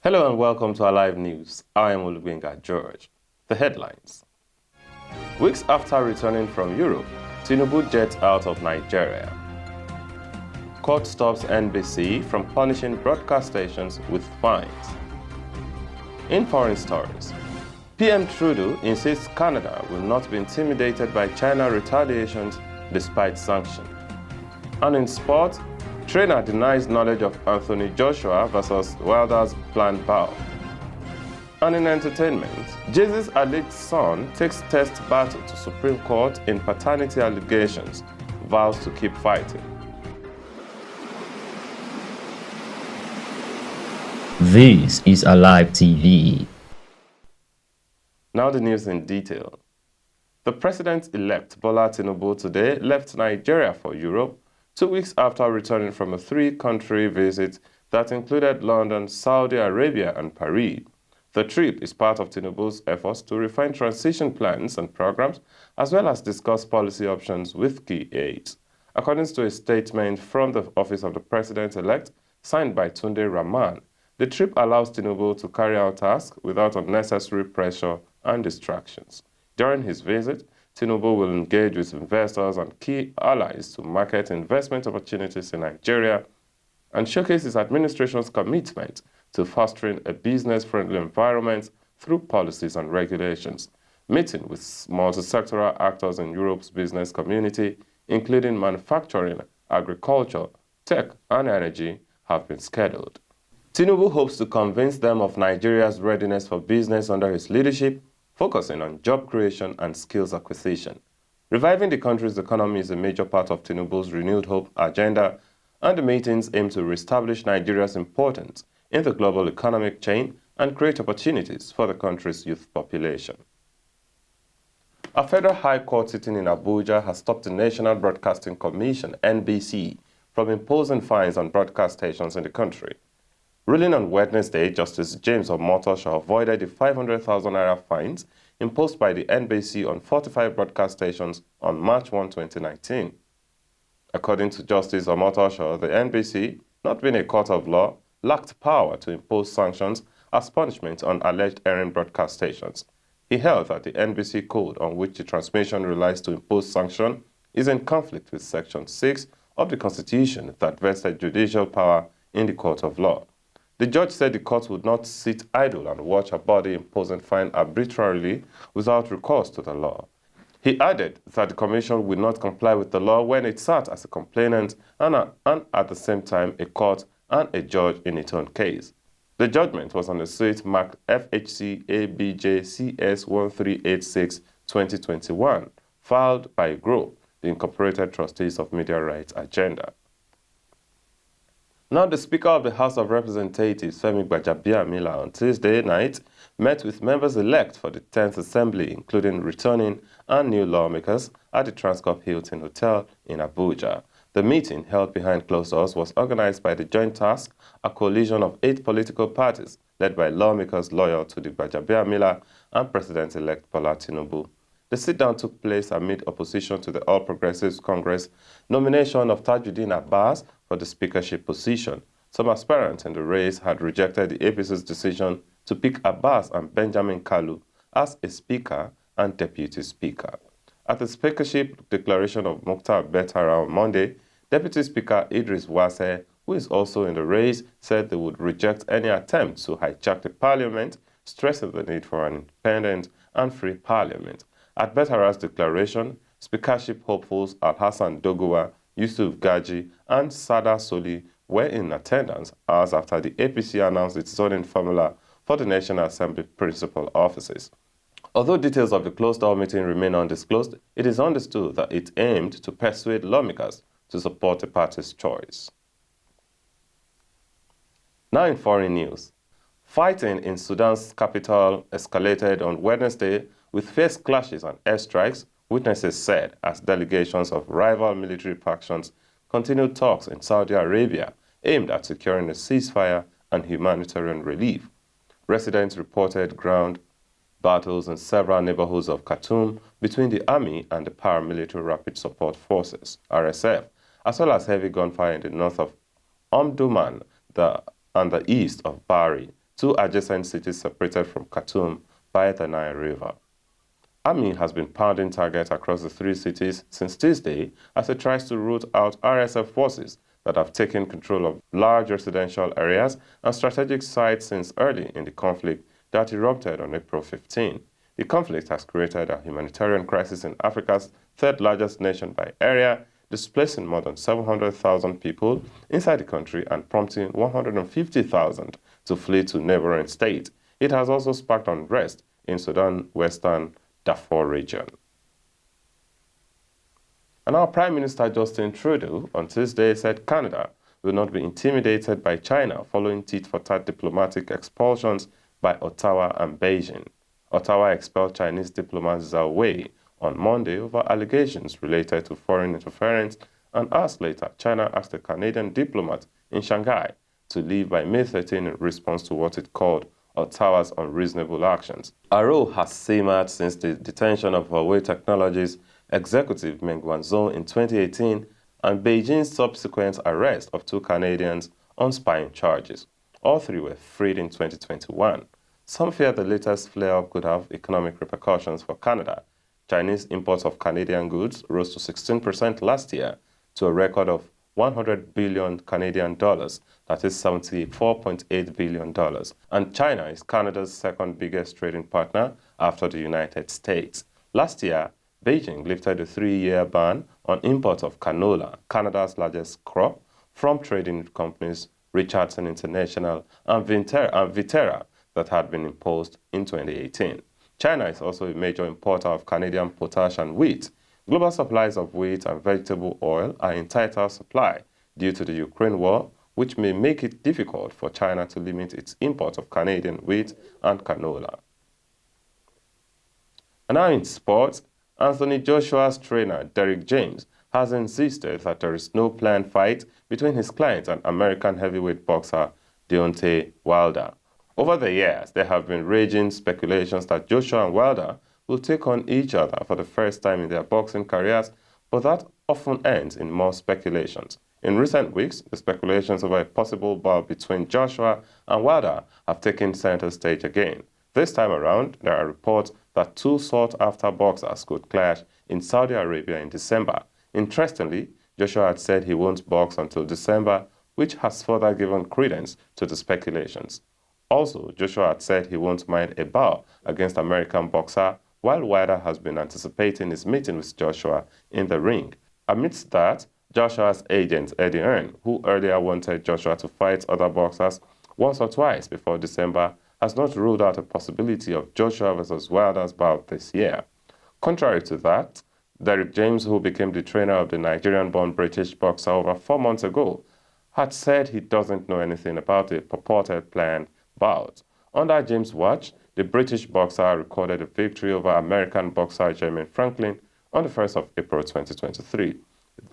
Hello and welcome to our live news. I am Olugbenga George. The headlines. Weeks after returning from Europe, Tinubu jets out of Nigeria. Court stops NBC from punishing broadcast stations with fines. In foreign stories, PM Trudeau insists Canada will not be intimidated by China retaliations despite sanctions. And in sport, trainer denies knowledge of Anthony Joshua versus Wilder's planned bout. And in entertainment, Jay-Z's alleged son takes test battle to Supreme Court in paternity allegations, vows to keep fighting. This is Alive TV. Now the news in detail. The president-elect Bola Tinubu today left Nigeria for Europe 2 weeks after returning from a three-country visit that included London, Saudi Arabia, and Paris. The trip is part of Tinubu's efforts to refine transition plans and programs, as well as discuss policy options with key aides. According to a statement from the office of the president-elect, signed by Tunde Rahman, the trip allows Tinubu to carry out tasks without unnecessary pressure and distractions. During his visit, Tinubu will engage with investors and key allies to market investment opportunities in Nigeria and showcase his administration's commitment to fostering a business-friendly environment through policies and regulations. Meeting with multi-sectoral actors in Europe's business community, including manufacturing, agriculture, tech, and energy, have been scheduled. Tinubu hopes to convince them of Nigeria's readiness for business under his leadership, focusing on job creation and skills acquisition. Reviving the country's economy is a major part of Tinubu's renewed hope agenda, and the meetings aim to reestablish Nigeria's importance in the global economic chain and create opportunities for the country's youth population. A federal high court sitting in Abuja has stopped the National Broadcasting Commission, NBC, from imposing fines on broadcast stations in the country. Ruling on Wednesday, Justice James Omotosho avoided the 500,000 naira fines imposed by the NBC on 45 broadcast stations on March 1, 2019. According to Justice Omotosho, the NBC, not being a court of law, lacked power to impose sanctions as punishment on alleged erring broadcast stations. He held that the NBC code on which the transmission relies to impose sanction is in conflict with Section 6 of the Constitution that vested judicial power in the court of law. The judge said the court would not sit idle and watch a body imposing fine arbitrarily without recourse to the law. He added that the commission would not comply with the law when it sat as a complainant and at the same time a court and a judge in its own case. The judgment was on the suit marked FHC ABJ CS 1386-2021, filed by GROW, the Incorporated Trustees of Media Rights Agenda. Now, the Speaker of the House of Representatives, Femi Gbajabiamila, on Tuesday night met with members-elect for the 10th Assembly, including returning and new lawmakers, at the Transcorp Hilton Hotel in Abuja. The meeting, held behind closed doors, was organized by the Joint Task, a coalition of 8 political parties led by lawmakers loyal to the Gbajabiamila and President-elect Bola Tinubu. The sit-down took place amid opposition to the All Progressives Congress nomination of Tajuddin Abbas for the speakership position. Some aspirants in the race had rejected the APC's decision to pick Abbas and Benjamin Kalu as a speaker and deputy speaker. At the speakership declaration of Mukhtar Betara on Monday, Deputy Speaker Idris Wase, who is also in the race, said they would reject any attempt to hijack the parliament, stressing the need for an independent and free parliament. At Betara's declaration, speakership hopefuls Al-Hassan Doguwa, Yusuf Gaji, and Sada Soli were in attendance hours after the APC announced its zoning formula for the National Assembly principal offices. Although details of the closed-door meeting remain undisclosed, it is understood that it aimed to persuade lawmakers to support the party's choice. Now in foreign news. Fighting in Sudan's capital escalated on Wednesday with fierce clashes and airstrikes, witnesses said, as delegations of rival military factions continued talks in Saudi Arabia aimed at securing a ceasefire and humanitarian relief. Residents reported ground battles in several neighborhoods of Khartoum between the army and the paramilitary Rapid Support Forces, RSF, as well as heavy gunfire in the north of Omdurman and the east of Bari. two adjacent cities separated from Khartoum by the Nile River. Army has been pounding targets across the three cities since Tuesday as it tries to root out RSF forces that have taken control of large residential areas and strategic sites since early in the conflict that erupted on April 15. The conflict has created a humanitarian crisis in Africa's third largest nation by area, displacing more than 700,000 people inside the country and prompting 150,000 to flee to neighboring states. It has also sparked unrest in Sudan Western Darfur region. And our Prime Minister Justin Trudeau on Tuesday said Canada will not be intimidated by China following tit-for-tat diplomatic expulsions by Ottawa and Beijing. Ottawa expelled Chinese diplomat Zhao Wei on Monday over allegations related to foreign interference, and hours later, China asked a Canadian diplomat in Shanghai to leave by May 13 in response to what it called Ottawa's unreasonable actions. A row has simmered since the detention of Huawei Technologies executive Meng Wanzhou in 2018 and Beijing's subsequent arrest of two Canadians on spying charges. All three were freed in 2021. Some fear the latest flare-up could have economic repercussions for Canada. Chinese imports of Canadian goods rose to 16% last year to a record of 100 billion Canadian dollars, that is $74.8 billion. And China is Canada's second biggest trading partner after the United States. Last year, Beijing lifted a 3-year ban on imports of canola, Canada's largest crop, from trading companies Richardson International and Viterra that had been imposed in 2018. China is also a major importer of Canadian potash and wheat. Global supplies of wheat and vegetable oil are in tighter supply due to the Ukraine war, which may make it difficult for China to limit its import of Canadian wheat and canola. And now in sports, Anthony Joshua's trainer, Derrick James, has insisted that there is no planned fight between his client and American heavyweight boxer Deontay Wilder. Over the years, there have been raging speculations that Joshua and Wilder will take on each other for the first time in their boxing careers, but that often ends in more speculations. In recent weeks, the speculations over a possible bout between Joshua and Wilder have taken center stage again. This time around, there are reports that two sought-after boxers could clash in Saudi Arabia in December. Interestingly, Joshua had said he won't box until December, which has further given credence to the speculations. Also, Joshua had said he won't mind a bout against American boxer, while Wilder has been anticipating his meeting with Joshua in the ring. Amidst that, Joshua's agent, Eddie Hearn, who earlier wanted Joshua to fight other boxers once or twice before December, has not ruled out a possibility of Joshua versus Wilder's bout this year. Contrary to that, Derrick James, who became the trainer of the Nigerian-born British boxer over 4 months ago, had said he doesn't know anything about a purported planned bout. Under James' watch, the British boxer recorded a victory over American boxer Jermaine Franklin on the 1st of April 2023.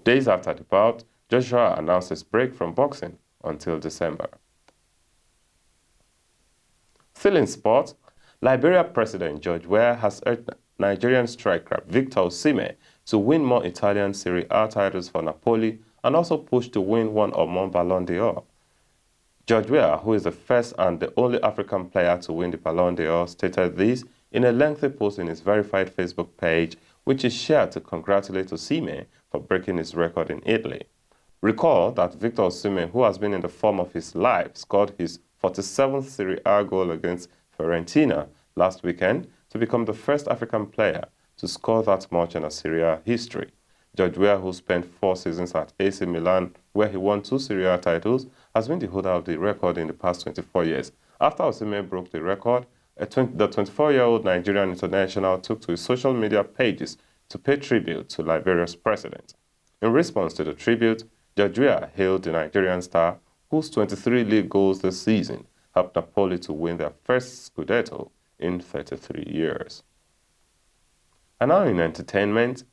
Days after the bout, Joshua announced his break from boxing until December. Still in sport, Liberia President George Weah has urged Nigerian striker Victor Osimhen to win more Italian Serie A titles for Napoli and also push to win one or more Ballon d'Or. George Weah, who is the first and the only African player to win the Ballon d'Or, stated this in a lengthy post in his verified Facebook page, which is shared to congratulate Osimhen for breaking his record in Italy. Recall that Victor Osimhen, who has been in the form of his life, scored his 47th Serie A goal against Fiorentina last weekend to become the first African player to score that much in a Serie A history. George Weah, who spent 4 seasons at AC Milan, where he won 2 Serie A titles, has been the holder of the record in the past 24 years. After Osimhen broke the record, the 24-year-old Nigerian international took to his social media pages to pay tribute to Liberia's president. In response to the tribute, George Weah hailed the Nigerian star, whose 23 league goals this season helped Napoli to win their first Scudetto in 33 years. And now in entertainment,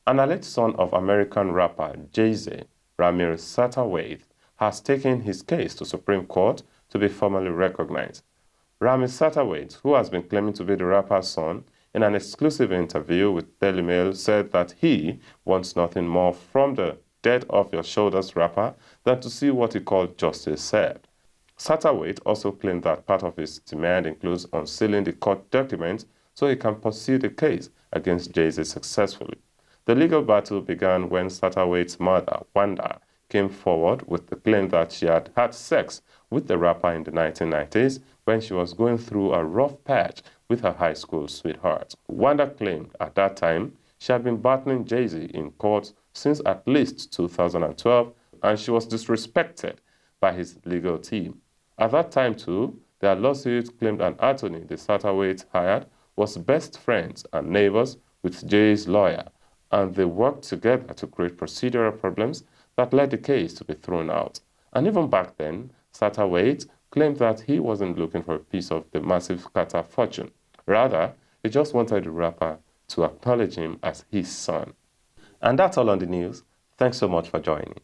an alleged son of American rapper Jay-Z, Ramirez Satterwhite, has taken his case to Supreme Court to be formally recognized. Ramirez Satterwhite, who has been claiming to be the rapper's son, in an exclusive interview with Daily Mail said that he wants nothing more from the dead off your shoulders rapper than to see what he called justice served. Satterthwaite also claimed that part of his demand includes unsealing the court documents so he can pursue the case against Jay-Z successfully. The legal battle began when Satterthwaite's mother, Wanda, came forward with the claim that she had had sex with the rapper in the 1990s when she was going through a rough patch with her high school sweetheart. Wanda claimed at that time she had been battling Jay-Z in court since at least 2012, and she was disrespected by his legal team. At that time, too, their lawsuit claimed an attorney the Satterthwaite hired was best friends and neighbors with Jay's lawyer, and they worked together to create procedural problems that led the case to be thrown out. And even back then, Satterthwaite claimed that he wasn't looking for a piece of the massive Carter fortune. Rather, he just wanted the rapper to acknowledge him as his son. And that's all on the news. Thanks so much for joining.